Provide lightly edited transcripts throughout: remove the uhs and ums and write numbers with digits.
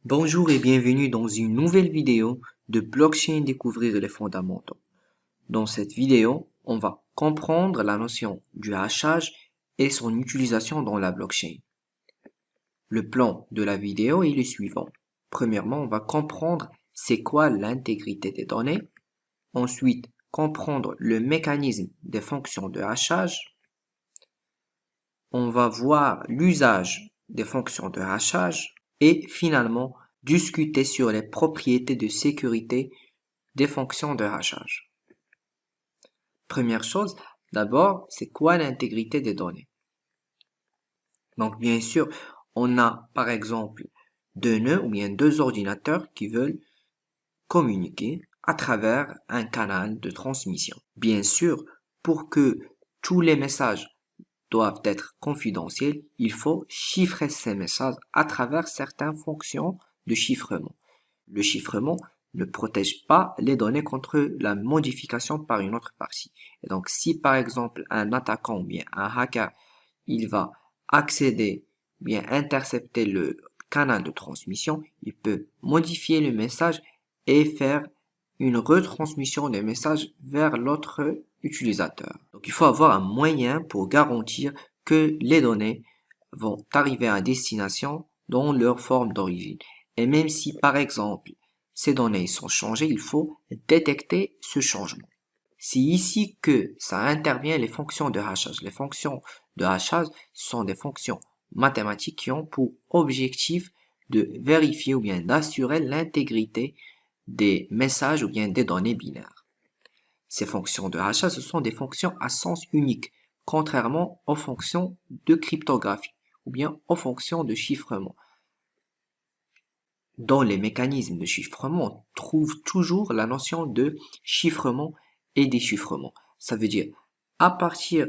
Bonjour et bienvenue dans une nouvelle vidéo de Blockchain Découvrir les fondamentaux. Dans cette vidéo, on va comprendre la notion du hachage et son utilisation dans la blockchain. Le plan de la vidéo est le suivant. Premièrement, on va comprendre c'est quoi l'intégrité des données. Ensuite, comprendre le mécanisme des fonctions de hachage. On va voir l'usage des fonctions de hachage. Et finalement, discuter sur les propriétés de sécurité des fonctions de hachage. Première chose, d'abord, c'est quoi l'intégrité des données? Donc, bien sûr, on a, par exemple, deux nœuds ou bien deux ordinateurs qui veulent communiquer à travers un canal de transmission. Bien sûr, pour que tous les messages doivent être confidentiels, il faut chiffrer ces messages à travers certaines fonctions de chiffrement. Le chiffrement ne protège pas les données contre la modification par une autre partie. Et donc, si par exemple un attaquant ou bien un hacker, il va accéder, bien intercepter le canal de transmission, il peut modifier le message et faire une retransmission des messages vers l'autre utilisateur. Donc, il faut avoir un moyen pour garantir que les données vont arriver à destination dans leur forme d'origine. Et même si, par exemple, ces données sont changées, il faut détecter ce changement. C'est ici que ça intervient les fonctions de hachage. Les fonctions de hachage sont des fonctions mathématiques qui ont pour objectif de vérifier ou bien d'assurer l'intégrité des messages ou bien des données binaires. Ces fonctions de hachage, ce sont des fonctions à sens unique, contrairement aux fonctions de cryptographie ou bien aux fonctions de chiffrement. Dans les mécanismes de chiffrement, on trouve toujours la notion de chiffrement et déchiffrement. Ça veut dire, à partir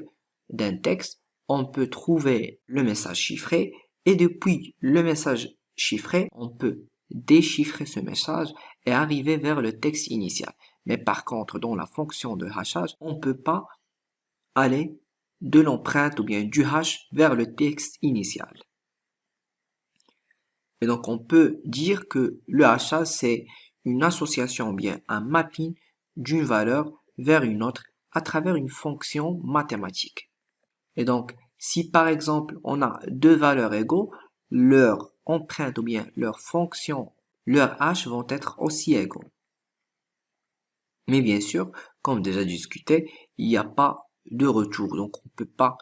d'un texte, on peut trouver le message chiffré et depuis le message chiffré, on peut déchiffrer ce message et arriver vers le texte initial. Mais par contre, dans la fonction de hachage, on ne peut pas aller de l'empreinte ou bien du hash vers le texte initial. Et donc, on peut dire que le hachage, c'est une association ou bien un mapping d'une valeur vers une autre à travers une fonction mathématique. Et donc, si par exemple, on a deux valeurs égaux, leur empreinte ou bien leur fonction, leur hash vont être aussi égaux. Mais bien sûr, comme déjà discuté, il n'y a pas de retour. Donc, on ne peut pas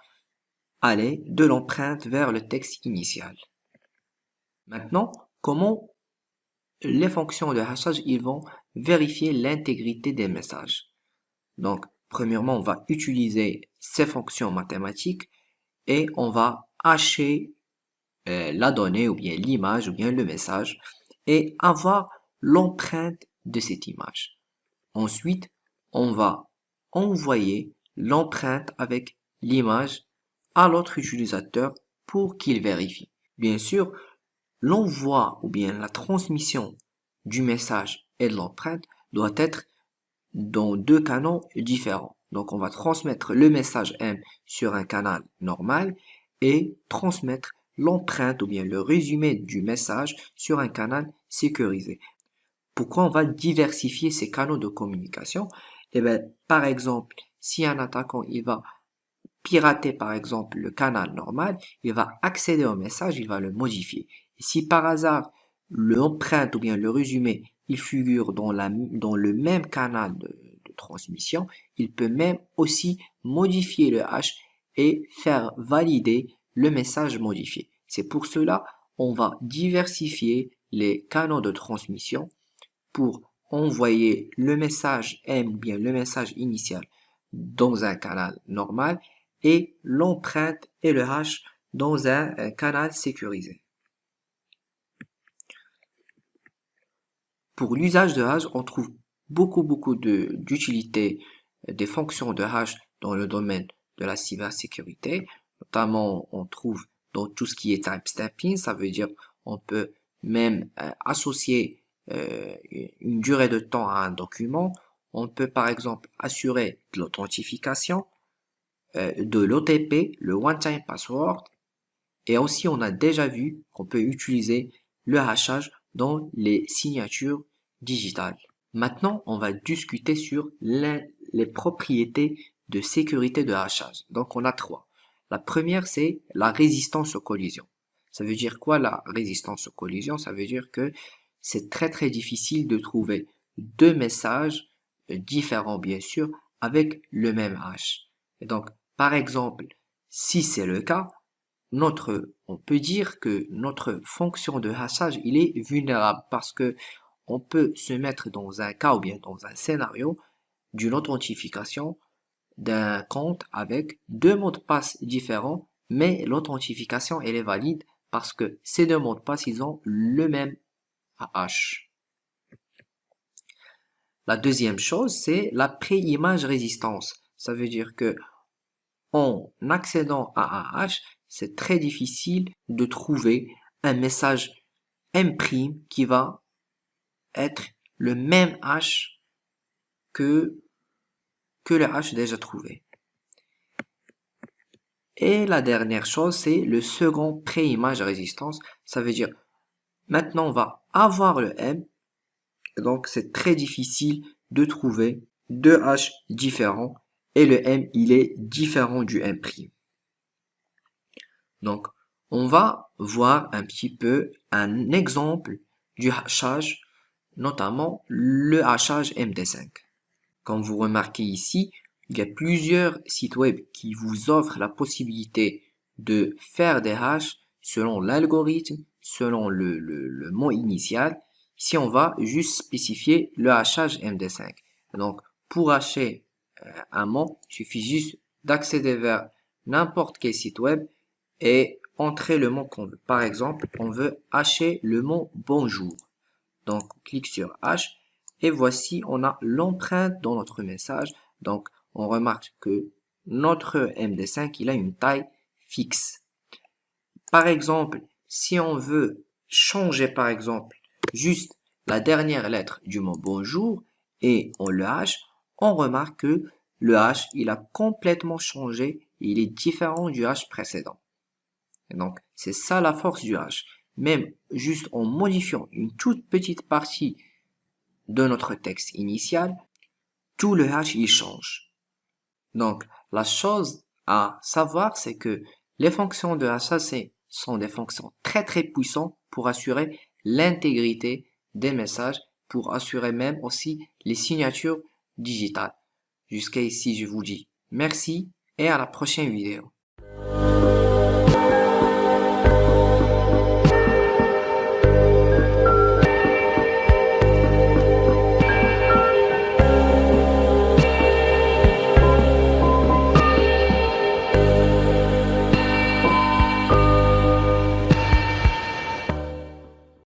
aller de l'empreinte vers le texte initial. Maintenant, comment les fonctions de hachage, ils vont vérifier l'intégrité des messages. Donc, premièrement, on va utiliser ces fonctions mathématiques et on va hacher la donnée ou bien l'image ou bien le message et avoir l'empreinte de cette image. Ensuite, on va envoyer l'empreinte avec l'image à l'autre utilisateur pour qu'il vérifie. Bien sûr, l'envoi ou bien la transmission du message et de l'empreinte doit être dans deux canaux différents. Donc, on va transmettre le message M sur un canal normal et transmettre l'empreinte ou bien le résumé du message sur un canal sécurisé. Pourquoi on va diversifier ces canaux de communication? Eh bien, par exemple, si un attaquant il va pirater par exemple le canal normal, il va accéder au message, il va le modifier. Et si par hasard l'empreinte ou bien le résumé il figure dans le même canal de transmission, il peut même aussi modifier le hash et faire valider le message modifié. C'est pour cela on va diversifier les canaux de transmission pour envoyer le message M ou bien le message initial dans un canal normal et l'empreinte et le hash dans un canal sécurisé. Pour l'usage de hash, on trouve beaucoup d'utilités des fonctions de hash dans le domaine de la cybersécurité. Notamment, on trouve dans tout ce qui est timestamping, ça veut dire on peut même associer une durée de temps à un document. On peut par exemple assurer de l'authentification, de l'OTP, le One-Time Password. Et aussi, on a déjà vu qu'on peut utiliser le hachage dans les signatures digitales. Maintenant, on va discuter sur les propriétés de sécurité de hachage. Donc, on a trois. La première, c'est la résistance aux collisions. Ça veut dire quoi la résistance aux collisions? Ça veut dire que c'est très difficile de trouver deux messages différents, bien sûr, avec le même hash. Et donc, par exemple, si c'est le cas, on peut dire que notre fonction de hachage, il est vulnérable parce que on peut se mettre dans un cas ou bien dans un scénario d'une authentification d'un compte avec deux mots de passe différents, mais l'authentification, elle est valide parce que ces deux mots de passe, ils ont le même hash. La deuxième chose, c'est la pré-image résistance. Ça veut dire que en accédant à un hash, c'est très difficile de trouver un message M' qui va être le même hash que le hash déjà trouvé. Et la dernière chose, c'est le second pré-image résistance. Ça veut dire, maintenant on va avoir le M, donc c'est très difficile de trouver deux hash différents et le M, il est différent du M'. Donc, on va voir un petit peu un exemple du hachage, notamment le hachage MD5. Comme vous remarquez ici, il y a plusieurs sites web qui vous offrent la possibilité de faire des hashes selon l'algorithme, selon le mot initial. Ici, on va juste spécifier le hachage MD5. Donc, pour hacher un mot, il suffit juste d'accéder vers n'importe quel site web et entrer le mot qu'on veut. Par exemple, on veut hacher le mot bonjour. Donc, on clique sur H et voici, on a l'empreinte dans notre message. Donc, on remarque que notre MD5, il a une taille fixe. Par exemple, si on veut changer, par exemple, juste la dernière lettre du mot bonjour et on le hache, on remarque que le hash, il a complètement changé et il est différent du hash précédent. Et donc, c'est ça la force du hash. Même juste en modifiant une toute petite partie de notre texte initial, tout le hash il change. Donc, la chose à savoir, c'est que les fonctions de hashage sont des fonctions très puissantes pour assurer l'intégrité des messages, pour assurer même aussi les signatures digitales. Jusqu'à ici, je vous dis merci et à la prochaine vidéo.